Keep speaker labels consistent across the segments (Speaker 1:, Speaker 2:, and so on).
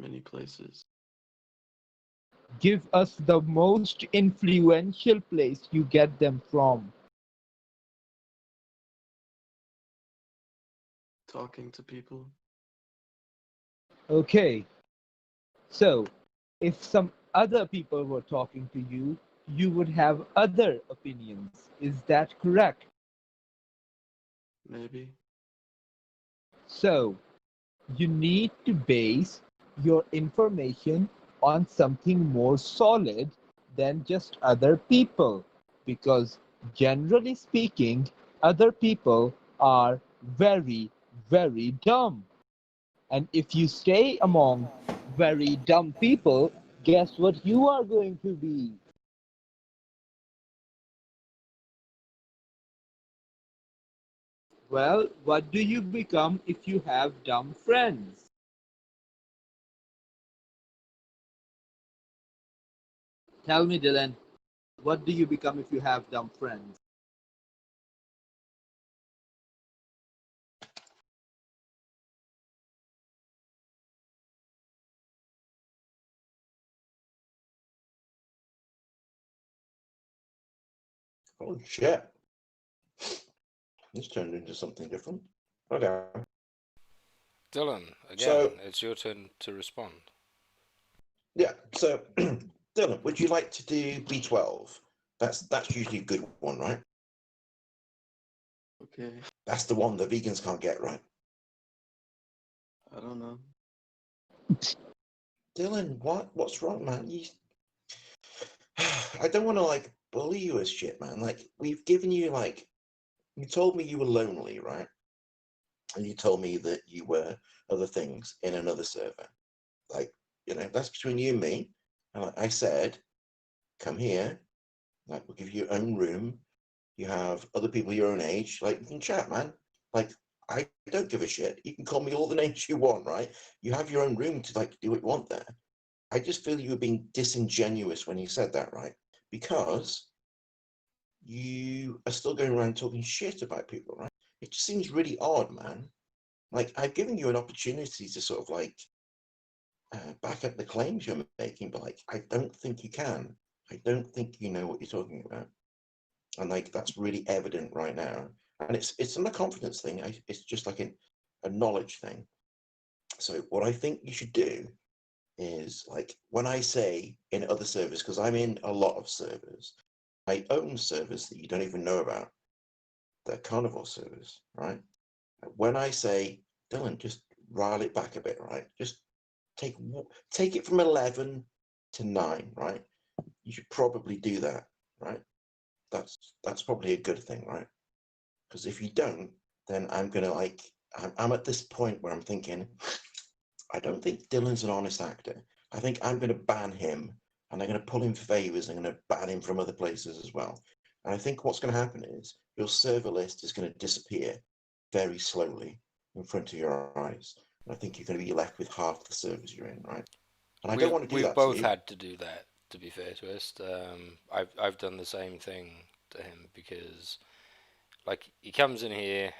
Speaker 1: many places.
Speaker 2: Give us the most influential place you get them from.
Speaker 1: Talking to people.
Speaker 2: Okay, so if some other people were talking to you, you would have other opinions. Is that correct?
Speaker 1: Maybe.
Speaker 2: So you need to base your information on something more solid than just other people, because generally speaking, other people are very, very dumb. And if you stay among very dumb people, guess what you are going to be? Well, what do you become if you have dumb friends? Tell me, Dylan, what do you become if you have dumb friends?
Speaker 3: Oh shit! This turned into something different. Okay.
Speaker 4: Dylan, again,
Speaker 3: So
Speaker 4: it's your turn to respond.
Speaker 3: yeah. So Dylan, would you like to do B12? That's usually a good one, right?
Speaker 1: Okay.
Speaker 3: That's the one the vegans can't get, right?
Speaker 1: I don't know.
Speaker 3: Dylan, what's wrong, man? I don't want to like bully you as shit, man. Like we've given you like you told me you were lonely, right? And you told me that you were other things in another server. Like, that's between you and me. And like I said, come here. Like we'll give you your own room. You have other people your own age. Like you can chat, man. Like I don't give a shit. You can call me all the names you want, right? You have your own room to like do what you want there. I just feel you were being disingenuous when you said that, right? Because you are still going around talking shit about people, right? It just seems really odd, man. Like I've given you an opportunity to sort of like back up the claims you're making, but like I don't think you can. I don't think you know what you're talking about, and like that's really evident right now. And it's not a confidence thing. It's just like a knowledge thing. So what I think you should do is like when I say in other servers, because I'm in a lot of servers, I own servers that you don't even know about. They're carnivore servers, right? When I say, Dylan, just rile it back a bit, right? Just take it from 11 to 9, right? You should probably do that, right? That's probably a good thing, right? Because if you don't, then I'm gonna like I'm at this point where I'm thinking, I don't think Dylan's an honest actor. I think I'm gonna ban him, and I'm gonna pull him favors. I'm gonna ban him from other places as well. And I think what's going to happen is your server list is going to disappear very slowly in front of your eyes. And I think you're going to be left with half the servers you're in, right? And I don't want to do
Speaker 4: We've
Speaker 3: that to
Speaker 4: both
Speaker 3: you.
Speaker 4: had to do that, to be fair to us. I've done the same thing to him because, like, he comes in here.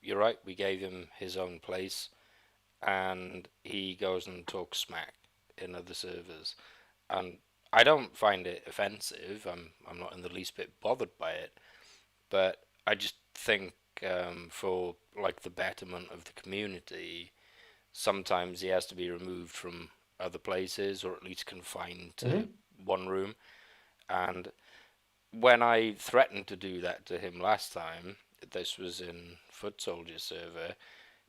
Speaker 4: You're right. We gave him his own place, and he goes and talks smack in other servers, and I don't find it offensive. I'm not in the least bit bothered by it, but I just think for like the betterment of the community, sometimes he has to be removed from other places or at least confined to one room. And when I threatened to do that to him last time, this was in Foot Soldier server,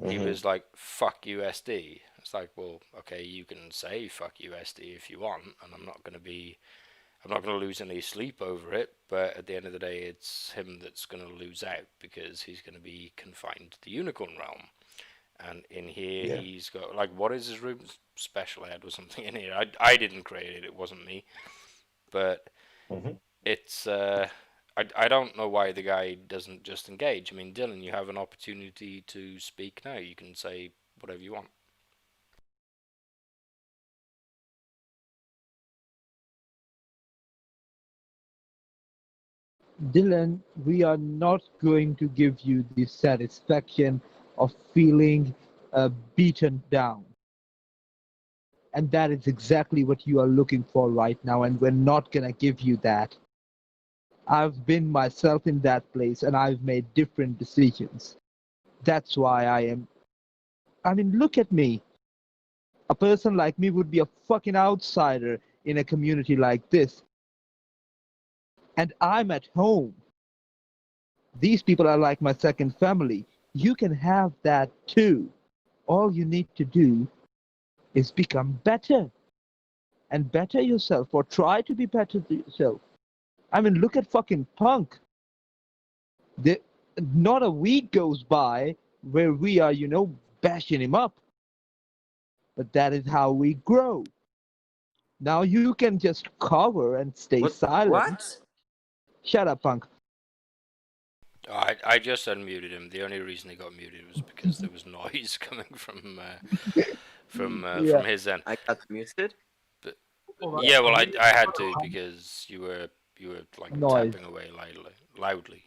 Speaker 4: he was like, fuck USD. It's like, well, okay, you can say fuck USD if you want, and I'm not going to lose any sleep over it, but at the end of the day, it's him that's going to lose out because he's going to be confined to the Unicorn Realm. And in here, he's got, like, what is his room? Special Ed or something in here. I didn't create it, it wasn't me. But it's, I don't know why the guy doesn't just engage. I mean, Dylan, you have an opportunity to speak now. You can say whatever you want.
Speaker 2: Dylan, we are not going to give you the satisfaction of feeling beaten down. And that is exactly what you are looking for right now, and we're not gonna give you that. I've been myself in that place and I've made different decisions. That's why I mean, look at me. A person like me would be a fucking outsider in a community like this. And I'm at home. These people are like my second family. You can have that too. All you need to do is become better and better yourself, or try to be better to yourself. I mean, look at fucking Punk. The, Not a week goes by where we are, bashing him up. But that is how we grow. Now you can just cover and stay silent.
Speaker 5: What?
Speaker 2: Shut up, Punk.
Speaker 4: I just unmuted him. The only reason he got muted was because there was noise coming from
Speaker 2: Yeah.
Speaker 4: his end.
Speaker 5: I got muted.
Speaker 4: Yeah, well, I had to because you were like
Speaker 2: Noise.
Speaker 4: tapping away loudly.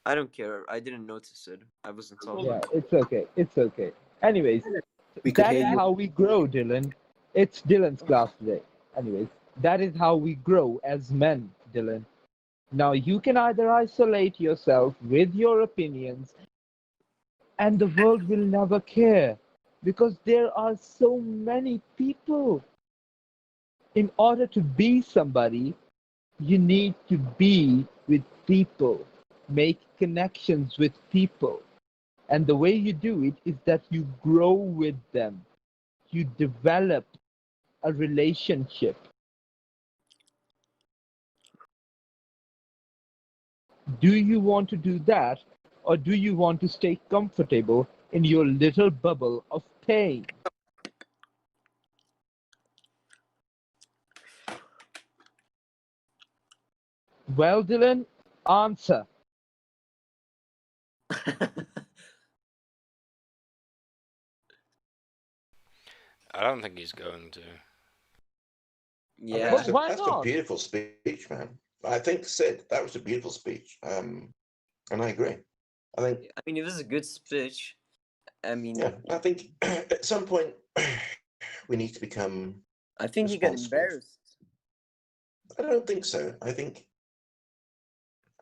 Speaker 5: I don't care. I didn't notice it. I wasn't talking.
Speaker 2: Yeah, it's okay. It's okay. Anyways,
Speaker 5: We could
Speaker 2: that
Speaker 5: hear
Speaker 2: is
Speaker 5: you.
Speaker 2: how we grow, Dylan. It's Dylan's class today. Anyways, that is how we grow as men, Dylan. Now you can either isolate yourself with your opinions, and the world will never care, because there are so many people. In order to be somebody, you need to be with people, make connections with people. And the way you do it is that you grow with them. You develop a relationship. Do you want to do that, or do you want to stay comfortable in your little bubble of pain? Well, Dylan, answer.
Speaker 4: I don't think he's going to.
Speaker 5: Yeah.
Speaker 2: But why
Speaker 3: That's
Speaker 2: not?
Speaker 3: a beautiful speech, man. I think, Sid, that was a beautiful speech. And I agree. I think,
Speaker 5: I mean, it was a good speech. I mean,
Speaker 3: yeah, I think at some point we need to become.
Speaker 5: I think he got
Speaker 3: responsible.
Speaker 5: embarrassed.
Speaker 3: I don't think so. I think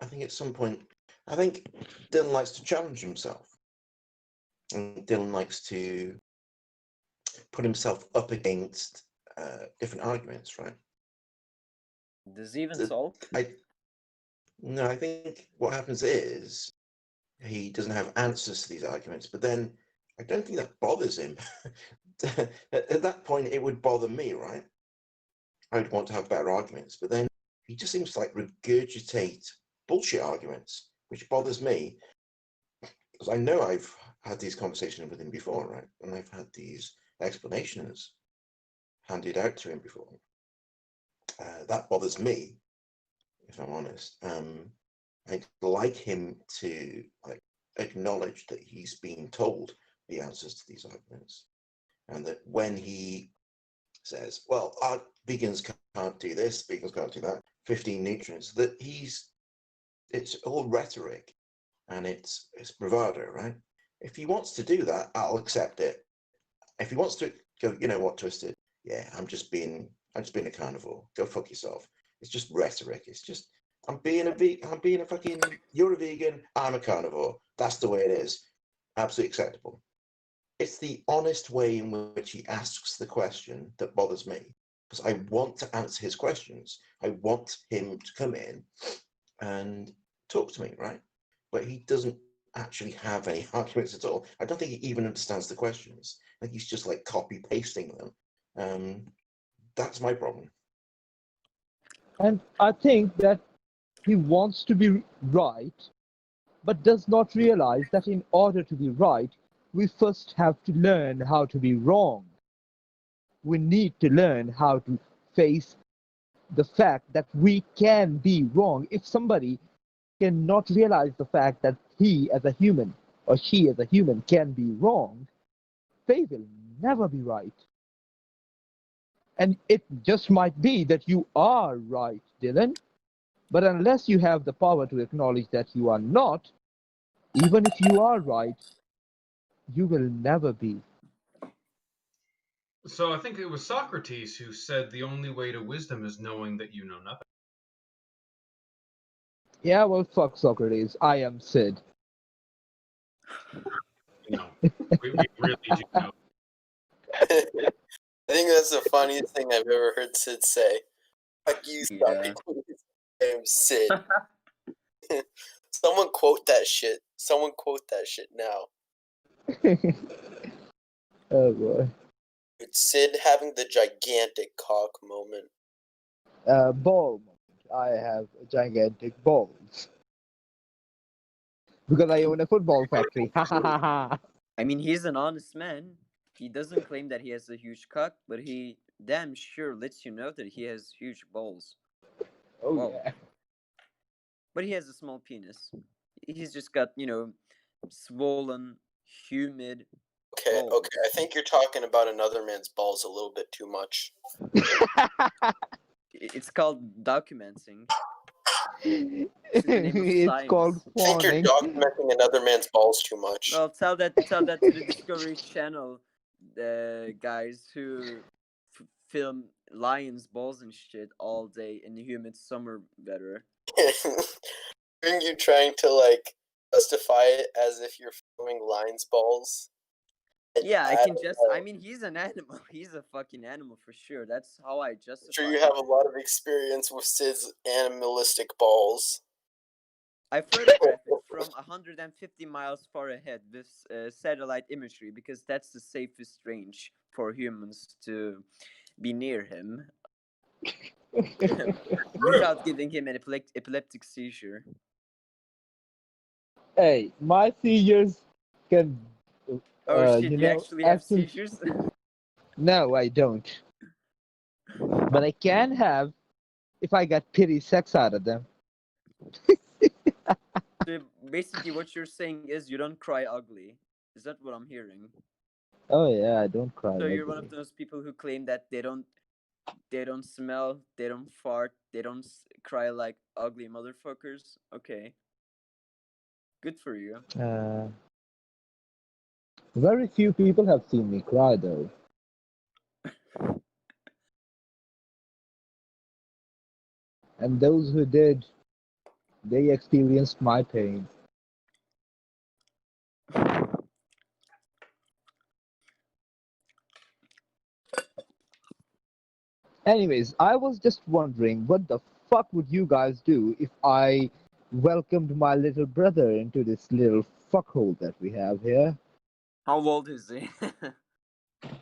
Speaker 3: at some point, I think Dylan likes to challenge himself. And Dylan likes to put himself up against different arguments, right?
Speaker 5: Does he even
Speaker 3: The-
Speaker 5: talk?
Speaker 3: No, I think what happens is he doesn't have answers to these arguments, but then I don't think that bothers him. At that point, it would bother me, right? I would want to have better arguments, but then he just seems to like regurgitate bullshit arguments, which bothers me because I know I've had these conversations with him before, right? And I've had these explanations handed out to him before. That bothers me, if I'm honest. I'd like him to like acknowledge that he's being told the answers to these arguments, and that when he says, "Well, our vegans can't do this, vegans can't do that," 15 nutrients, that it's all rhetoric and it's bravado, right? If he wants to do that, I'll accept it. If he wants to go, you know what, Twisted? Yeah, I'm just being a carnivore. Go fuck yourself. It's just rhetoric. It's just I'm being a fucking. You're a vegan. I'm a carnivore. That's the way it is. Absolutely acceptable. It's the honest way in which he asks the question that bothers me, because I want to answer his questions. I want him to come in and talk to me, right? But he doesn't actually have any arguments at all. I don't think he even understands the questions. I think he's just like copy pasting them. That's my problem.
Speaker 2: And I think that he wants to be right, but does not realize that in order to be right, we first have to learn how to be wrong. We need to learn how to face the fact that we can be wrong. If somebody cannot realize the fact that he as a human or she as a human can be wrong, they will never be right. And it just might be that you are right, Dylan, but unless you have the power to acknowledge that you are not, even if you are right, you will never be.
Speaker 6: So I think it was Socrates who said the only way to wisdom is knowing that you know nothing.
Speaker 2: Yeah, well, fuck Socrates. I am Sid.
Speaker 6: You know, we really do know.
Speaker 7: I think that's the funniest thing I've ever heard Sid say. Fuck you,
Speaker 5: Yeah.
Speaker 7: Socrates. I'm Sid. Someone quote that shit. Someone quote that shit now.
Speaker 2: Oh boy.
Speaker 7: It's Sid having the gigantic cock moment.
Speaker 2: Ball moment. I have gigantic balls. Because I own a football factory. Ha ha ha ha.
Speaker 5: I mean, he's an honest man. He doesn't claim that he has a huge cock, but he damn sure lets you know that he has huge balls.
Speaker 2: Oh
Speaker 5: Whoa.
Speaker 2: yeah.
Speaker 5: But he has a small penis. He's just got, swollen, humid
Speaker 7: Okay,
Speaker 5: balls.
Speaker 7: okay. I think you're talking about another man's balls a little bit too much.
Speaker 5: It's called documenting. In the name of
Speaker 2: It's called
Speaker 5: science.
Speaker 7: I think you're
Speaker 2: fawning.
Speaker 7: documenting another man's balls too much.
Speaker 5: Well, tell that to the Discovery Channel guys who film lions' balls and shit all day in the humid summer weather.
Speaker 7: Aren't you trying to like justify it as if you're filming lion's balls?
Speaker 5: Yeah, I can just.
Speaker 7: know.
Speaker 5: I mean, he's an animal. He's a fucking animal for sure. That's how I
Speaker 7: I'm
Speaker 5: justify.
Speaker 7: sure you have a lot of experience with Sid's animalistic balls.
Speaker 5: I photograph it from 150 miles far ahead with satellite imagery because that's the safest range for humans to be near him without giving him an epileptic seizure.
Speaker 2: Hey, my seizures can.
Speaker 5: Oh shit! You actually have
Speaker 2: actually.
Speaker 5: seizures?
Speaker 2: No, I don't. But I can have if I get pity sex out of them.
Speaker 5: So basically, what you're saying is you don't cry ugly. Is that what I'm hearing?
Speaker 2: Oh yeah, I don't cry.
Speaker 5: So you're one
Speaker 2: ugly.
Speaker 5: of those people who claim that they don't smell, they don't fart, they don't cry like ugly motherfuckers. Okay, good for you.
Speaker 2: Very few people have seen me cry though. And those who did, they experienced my pain. Anyways, I was just wondering what the fuck would you guys do if I welcomed my little brother into this little fuckhole that we have here?
Speaker 5: How old is he?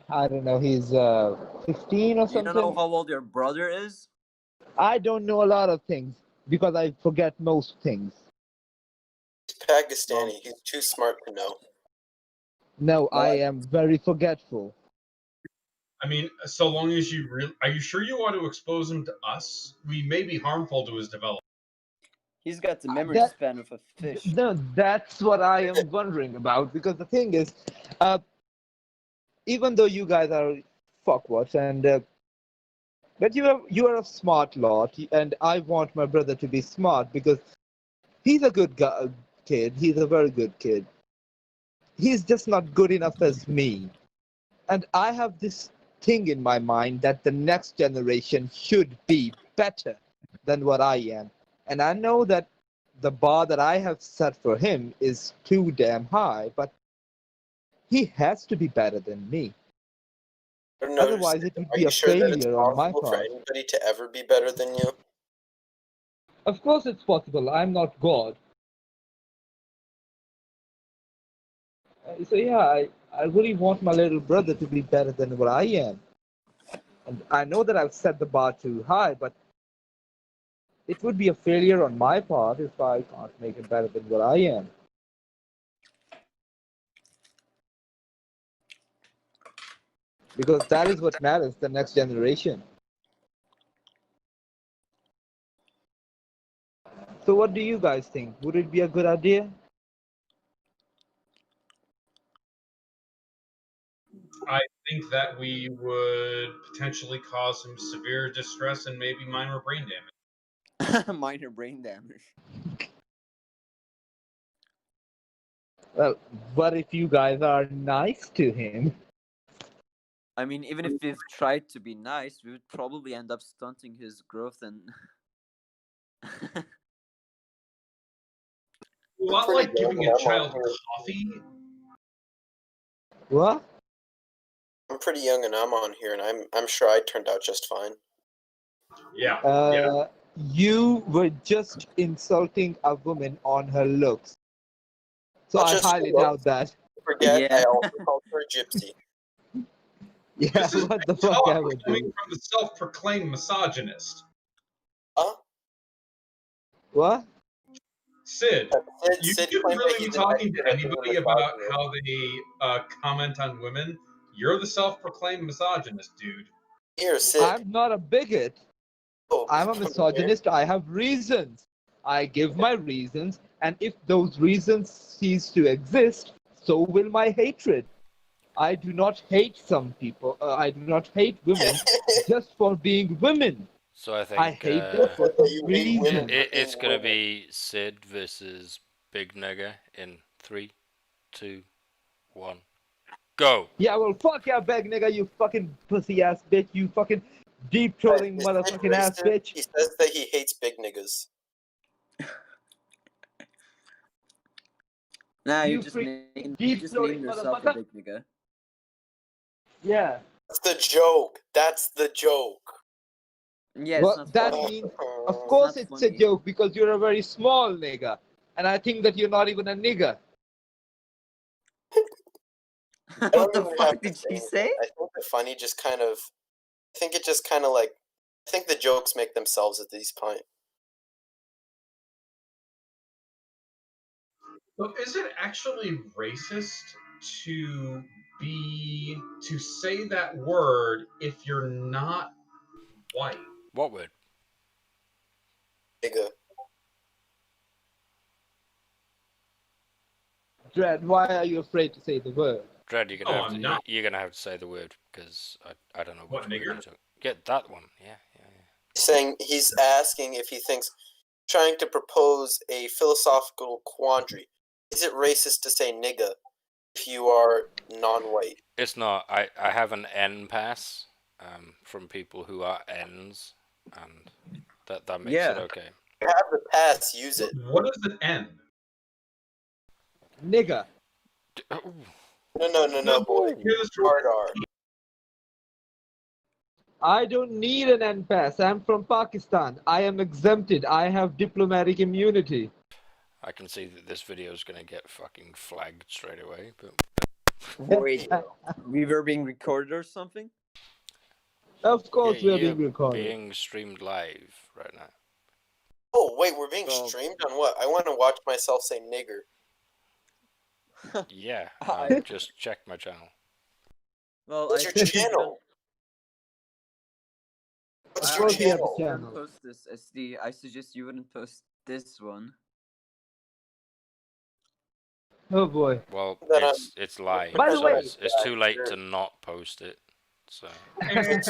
Speaker 2: I don't know, he's 15 or
Speaker 5: You don't know
Speaker 2: something.
Speaker 5: how old your brother is?
Speaker 2: I don't know a lot of things because I forget most things.
Speaker 7: He's Pakistani. He's too smart to know.
Speaker 2: No,
Speaker 5: Well,
Speaker 2: I am very forgetful.
Speaker 6: I mean, so long as you really, are you sure you want to expose him to us? We may be harmful to his development.
Speaker 5: He's got the memory
Speaker 2: That-
Speaker 5: span of a fish.
Speaker 2: No, that's what I am wondering about because the thing is, even though you guys are fuckwats and but you are a smart lot, and I want my brother to be smart because he's a good kid. He's a very good kid. He's just not good enough as me, and I have this thing in my mind that the next generation should be better than what I am, and I know that the bar that I have set for him is too damn high, but he has to be better than me.
Speaker 7: I don't know,
Speaker 2: Otherwise, it would
Speaker 7: are
Speaker 2: be
Speaker 7: you
Speaker 2: a
Speaker 7: sure that it's
Speaker 2: failure on my
Speaker 7: possible for
Speaker 2: part.
Speaker 7: anybody to ever be better than you?
Speaker 2: Of course, it's possible. I'm not God. So yeah, I really want my little brother to be better than what I am. And I know that I've set the bar too high, but it would be a failure on my part if I can't make it better than what I am. Because that is what matters, the next generation. So what do you guys think? Would it be a good idea?
Speaker 6: I think that we would potentially cause him severe distress and maybe minor brain damage.
Speaker 5: Minor brain damage.
Speaker 2: Well, what if you guys are nice to him?
Speaker 5: I mean, even if we've tried to be nice, we would probably end up stunting his growth and.
Speaker 6: A lot
Speaker 7: pretty
Speaker 6: like giving
Speaker 7: young,
Speaker 6: a
Speaker 7: I'm
Speaker 6: child
Speaker 7: on here.
Speaker 6: coffee.
Speaker 2: What?
Speaker 7: I'm pretty young and I'm on here, and I'm sure I turned out just fine.
Speaker 6: Yeah.
Speaker 2: You were just insulting a woman on her looks. So
Speaker 7: Not
Speaker 2: I
Speaker 7: just
Speaker 2: highly
Speaker 7: looks.
Speaker 2: doubt that.
Speaker 7: Forget,
Speaker 5: Yeah.
Speaker 7: I also called her a gypsy.
Speaker 2: Yeah,
Speaker 6: This is
Speaker 2: what the
Speaker 6: big
Speaker 2: fuck
Speaker 6: talk
Speaker 2: ever,
Speaker 6: coming
Speaker 2: dude.
Speaker 6: from the self-proclaimed misogynist.
Speaker 7: Huh?
Speaker 2: What?
Speaker 6: Sid, you
Speaker 7: Sid
Speaker 6: shouldn't
Speaker 7: claimed that
Speaker 6: really
Speaker 7: he
Speaker 6: be
Speaker 7: denied
Speaker 6: talking to
Speaker 7: that being a
Speaker 6: anybody about
Speaker 7: misogynist.
Speaker 6: how they comment on women. You're the self-proclaimed misogynist, dude.
Speaker 7: Here, Sid.
Speaker 2: I'm not a bigot.
Speaker 7: Oh,
Speaker 2: I'm a
Speaker 7: come here.
Speaker 2: misogynist. I have reasons. I give my reasons, and if those reasons cease to exist, so will my hatred. I do not hate some people. I do not hate women just for being women.
Speaker 4: So I
Speaker 2: I
Speaker 4: think
Speaker 2: hate them for some
Speaker 7: You hate women.
Speaker 2: reason.
Speaker 4: it's gonna be Sid versus Big Nigger in 3, 2, 1, go.
Speaker 2: Yeah, well, fuck yeah, beg nigga, you fucking pussy ass bitch, you fucking deep throating
Speaker 7: Is Sid
Speaker 2: motherfucking ass
Speaker 7: racist?
Speaker 2: bitch.
Speaker 7: He says that he hates big niggas.
Speaker 5: Nah,
Speaker 2: You
Speaker 5: you just
Speaker 2: freak
Speaker 5: named
Speaker 2: deep throating
Speaker 5: yourself a
Speaker 2: motherfucker.
Speaker 5: big nigga.
Speaker 2: Yeah.
Speaker 7: That's the joke. That's the joke.
Speaker 5: Yeah,
Speaker 2: Well,
Speaker 5: it's not
Speaker 2: that
Speaker 5: funny.
Speaker 2: means, of
Speaker 7: It's
Speaker 2: course,
Speaker 5: not
Speaker 2: it's a
Speaker 5: funny.
Speaker 2: joke because you're a very small nigga, and I think that you're not even a nigga.
Speaker 7: I
Speaker 5: What
Speaker 7: don't
Speaker 5: the
Speaker 7: even have
Speaker 5: fuck
Speaker 7: to
Speaker 5: did
Speaker 7: say
Speaker 5: she
Speaker 7: anything.
Speaker 5: say?
Speaker 7: I think the funny just kind of. I think it just kind of like. I think the jokes make themselves at this point.
Speaker 6: So is it actually racist to say that word if you're not white?
Speaker 4: What word?
Speaker 7: Nigga.
Speaker 2: Dread, why are you afraid to say the word?
Speaker 4: Dread, you're gonna
Speaker 6: No,
Speaker 4: have
Speaker 6: I'm
Speaker 4: to
Speaker 6: not.
Speaker 4: you're gonna have to say the word because I don't know which
Speaker 6: What,
Speaker 4: word you're
Speaker 6: nigger?
Speaker 4: talking. Get that one. Yeah.
Speaker 7: Saying he's asking if he thinks trying to propose a philosophical quandary. Is it racist to say nigga if you are non-white?
Speaker 4: It's not. I have an N pass from people who are N's, and that makes it
Speaker 5: Yeah.
Speaker 4: okay.
Speaker 7: You have the pass, use it.
Speaker 6: What is an N?
Speaker 2: Nigga.
Speaker 4: Ooh.
Speaker 7: No, boy.
Speaker 6: Here's the
Speaker 7: Hard R.
Speaker 2: I don't need an N pass. I'm from Pakistan. I am exempted. I have diplomatic immunity.
Speaker 4: I can see that this video is gonna get fucking flagged straight away, but
Speaker 5: Wait, we were being recorded or something?
Speaker 2: Of course, we are
Speaker 4: you're
Speaker 2: being recorded.
Speaker 4: being streamed live right now.
Speaker 7: Oh, wait, we're being
Speaker 5: Well-
Speaker 7: streamed on what? I want to watch myself say nigger.
Speaker 4: Yeah,
Speaker 5: I-
Speaker 4: just check my channel.
Speaker 5: Well,
Speaker 7: What's
Speaker 5: I
Speaker 7: your
Speaker 5: suggest you
Speaker 7: channel? What's
Speaker 2: Of
Speaker 7: your
Speaker 2: course we have a
Speaker 7: channel?
Speaker 2: channel.
Speaker 5: don't post this, SD. I suggest you wouldn't post this one.
Speaker 2: Oh boy.
Speaker 4: Well,
Speaker 7: That
Speaker 4: it's live,
Speaker 2: By the
Speaker 4: so
Speaker 2: way-
Speaker 4: it's too late to not post it. So
Speaker 7: It's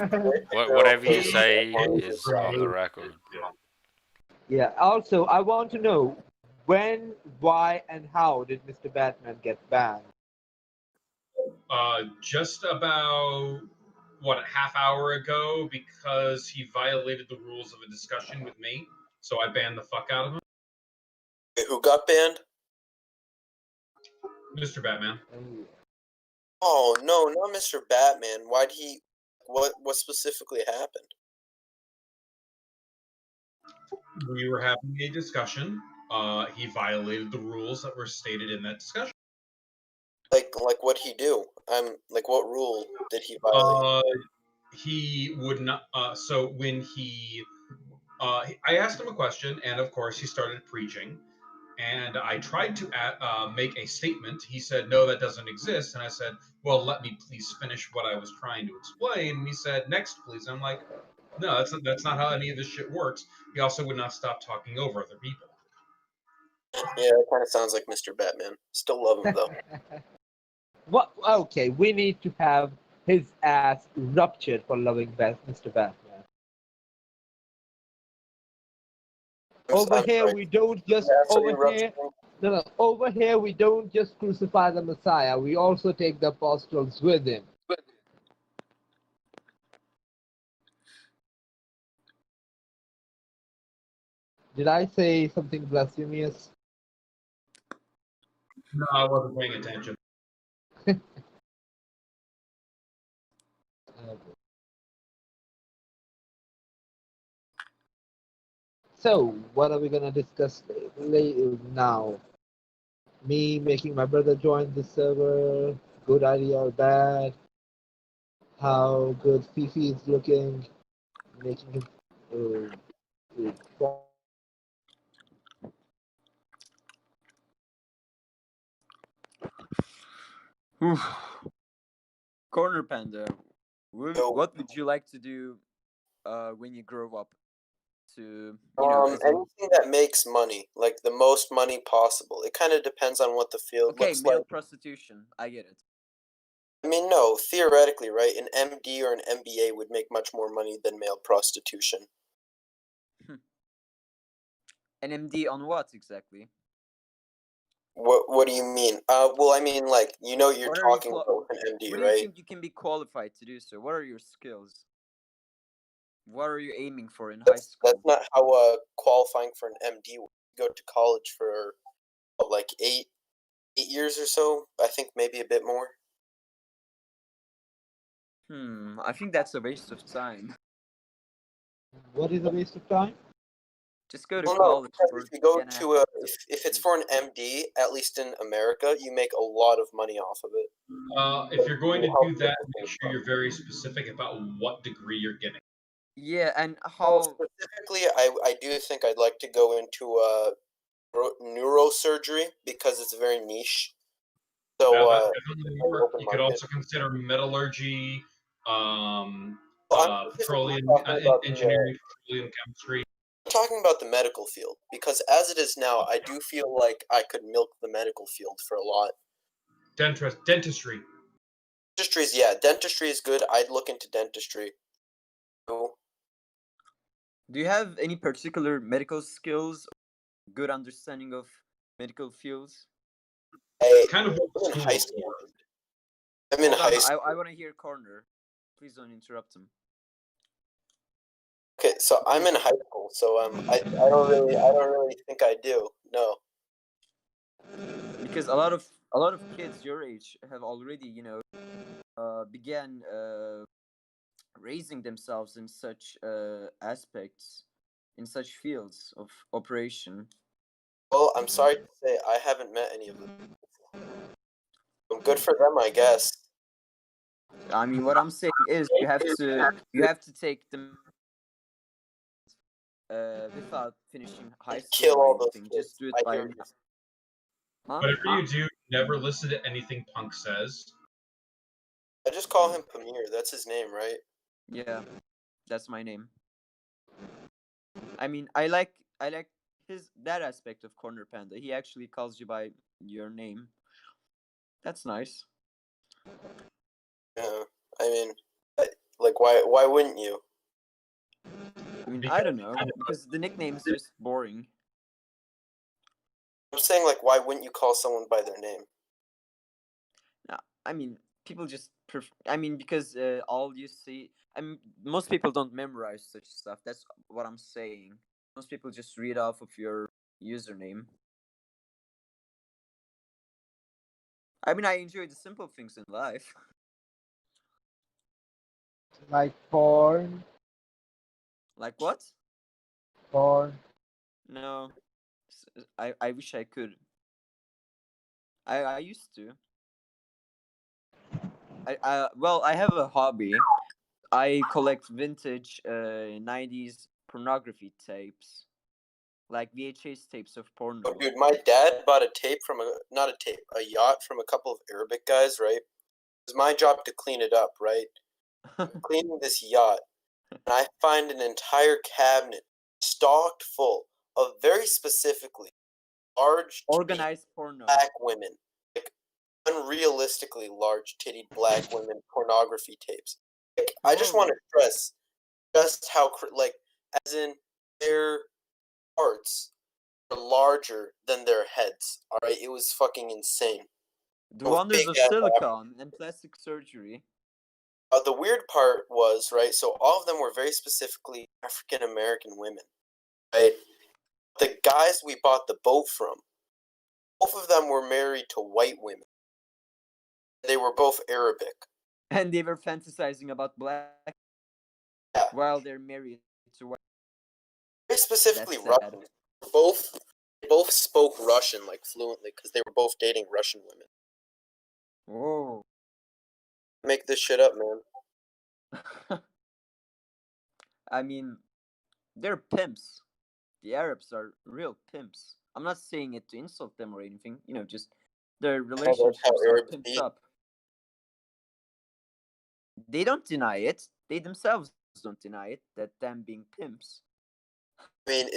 Speaker 4: whatever you say is on the record.
Speaker 2: Yeah, also, I want to know when, why, and how did Mr. Batman get banned?
Speaker 6: Just about a half hour ago because he violated the rules of a discussion with me, so I banned the fuck out of him.
Speaker 7: Who got banned?
Speaker 6: Mr. Batman.
Speaker 7: Oh no, not Mr. Batman. Why'd he? What specifically happened?
Speaker 6: We were having a discussion. He violated the rules that were stated in that discussion.
Speaker 7: Like what'd he do? Like what rule did he violate?
Speaker 6: He would not. So when I asked him a question, and of course he started preaching. And I tried to make a statement. He said, "No, that doesn't exist." And I said, "Well, let me please finish what I was trying to explain." And he said, "Next, please." I'm like, "No, that's not how any of this shit works." He also would not stop talking over other people.
Speaker 7: Yeah, it kind of sounds like Mr. Batman. Still love him though.
Speaker 2: What? Okay, we need to have his ass ruptured for loving Mr. Batman. Over
Speaker 7: I'm
Speaker 2: here,
Speaker 7: sorry.
Speaker 2: we don't just
Speaker 7: Yeah, so you
Speaker 2: over here. No, over here we don't just crucify the Messiah. We also take the apostles with him. Did I say something blasphemous?
Speaker 6: No, I wasn't paying attention.
Speaker 2: So, what are we gonna discuss now? Me making my brother join the server, good idea or bad? How good Fifi is looking, making him
Speaker 5: Corner Panda,
Speaker 3: So,
Speaker 5: what would you like to do when you grow up? To as a
Speaker 7: anything that makes money, like the most money possible. It kind of depends on what the field
Speaker 5: okay,
Speaker 7: looks
Speaker 5: male
Speaker 7: like.
Speaker 5: prostitution. I get it.
Speaker 7: I mean, no, theoretically, right? An MD or an MBA would make much more money than male prostitution.
Speaker 5: An MD on what exactly?
Speaker 7: What do you mean? Well, I mean, like, you're
Speaker 5: What are you
Speaker 7: talking about an MD,
Speaker 5: What do you
Speaker 7: right?
Speaker 5: think you can be qualified to do so? What are your skills? What are you aiming for in high school?
Speaker 7: That's not how qualifying for an MD would go to college for like 8 years or so. I think maybe a bit more.
Speaker 5: I think that's a waste of time.
Speaker 2: What is a waste of time?
Speaker 5: Just go to
Speaker 7: Well, no,
Speaker 5: college
Speaker 7: because
Speaker 5: for
Speaker 7: if you go
Speaker 5: 10
Speaker 7: to if it's for an MD, at least in America, you make a lot of money off of it.
Speaker 6: If you're going to
Speaker 7: How
Speaker 6: do that,
Speaker 7: different
Speaker 6: make
Speaker 7: things
Speaker 6: sure
Speaker 7: are.
Speaker 6: you're very specific about what degree you're getting.
Speaker 5: Yeah, and
Speaker 7: Well,
Speaker 5: how
Speaker 7: specifically, I do think I'd like to go into neurosurgery because it's very niche. So
Speaker 6: Now that definitely
Speaker 7: very
Speaker 6: work.
Speaker 7: open
Speaker 6: You could
Speaker 7: market.
Speaker 6: also consider metallurgy,
Speaker 7: Well, I'm specifically
Speaker 6: petroleum
Speaker 7: talking about
Speaker 6: engineering, petroleum chemistry.
Speaker 7: I'm talking about the medical field because as it is now, I do feel like I could milk the medical field for a lot.
Speaker 6: Dentistry.
Speaker 7: Dentistry is good. I'd look into dentistry.
Speaker 5: do you have any particular medical skills? Good understanding of medical fields?
Speaker 6: Kind of what
Speaker 7: I'm in
Speaker 6: school
Speaker 7: high
Speaker 6: is
Speaker 7: school.
Speaker 6: for.
Speaker 7: I'm in
Speaker 5: Hold
Speaker 7: high
Speaker 5: on,
Speaker 7: school.
Speaker 5: I want to hear Corner. Please don't interrupt him.
Speaker 7: Okay, so I'm in high school, so I don't really think I do. No.
Speaker 5: Because a lot of kids your age have already began raising themselves in such aspects, in such fields of operation.
Speaker 7: Well, I'm sorry to say I haven't met any of them. Good for them, I guess.
Speaker 5: I mean, what I'm saying is you have to take them without finishing high school
Speaker 7: Kill
Speaker 5: or
Speaker 7: all those
Speaker 5: anything.
Speaker 7: kids.
Speaker 5: Just do it
Speaker 7: I
Speaker 5: by
Speaker 7: hear you.
Speaker 5: huh?
Speaker 6: Whatever you do, never listen to anything Punk says.
Speaker 7: I just call him Pamir. That's his name, right?
Speaker 5: Yeah, that's my name. I mean, I like that aspect of Corner Panda. He actually calls you by your name. That's nice.
Speaker 7: Yeah. I mean, like, why wouldn't you?
Speaker 5: I mean, I
Speaker 6: Because
Speaker 5: don't know, because the nickname is just boring.
Speaker 7: I'm saying, like, why wouldn't you call someone by their name?
Speaker 5: No, I mean, people just I mean, because all you see, I mean, most people don't memorize such stuff. That's what I'm saying. Most people just read off of your username. I mean, I enjoy the simple things in life.
Speaker 2: Like porn,
Speaker 5: Like what?
Speaker 2: porn.
Speaker 5: No, I wish I could. I used to. I have a hobby. I collect vintage 90s pornography tapes, like VHS tapes of porno.
Speaker 7: Oh, dude, my dad bought a tape from a yacht from a couple of Arabic guys, right? It was my job to clean it up, right? I'm cleaning this yacht, and I find an entire cabinet stocked full of very specifically large
Speaker 5: Organized porno.
Speaker 7: black women, like unrealistically large titty black women pornography tapes. Like, I just want to stress just how like, as in their parts are larger than their heads. All right, it was fucking insane.
Speaker 5: The
Speaker 7: With
Speaker 5: wonders of
Speaker 7: big-ass
Speaker 5: silicone and plastic surgery.
Speaker 7: The weird part was, right, so all of them were very specifically African American women, right? The guys we bought the boat from, both of them were married to white women. They were both Arabic.
Speaker 5: And they were fantasizing about black
Speaker 7: Yeah.
Speaker 5: while they're married to white.
Speaker 7: Very specifically
Speaker 5: That's sad.
Speaker 7: Russian. Both spoke Russian like fluently because they were both dating Russian women.
Speaker 5: Whoa.
Speaker 7: Make this shit up, man.
Speaker 5: I mean, they're pimps. The Arabs are real pimps. I'm not saying it to insult them or anything. Just their relationships are
Speaker 7: Arabs
Speaker 5: pimped
Speaker 7: be.
Speaker 5: up. They don't deny it. They themselves don't deny it that them being pimps.
Speaker 7: I mean, is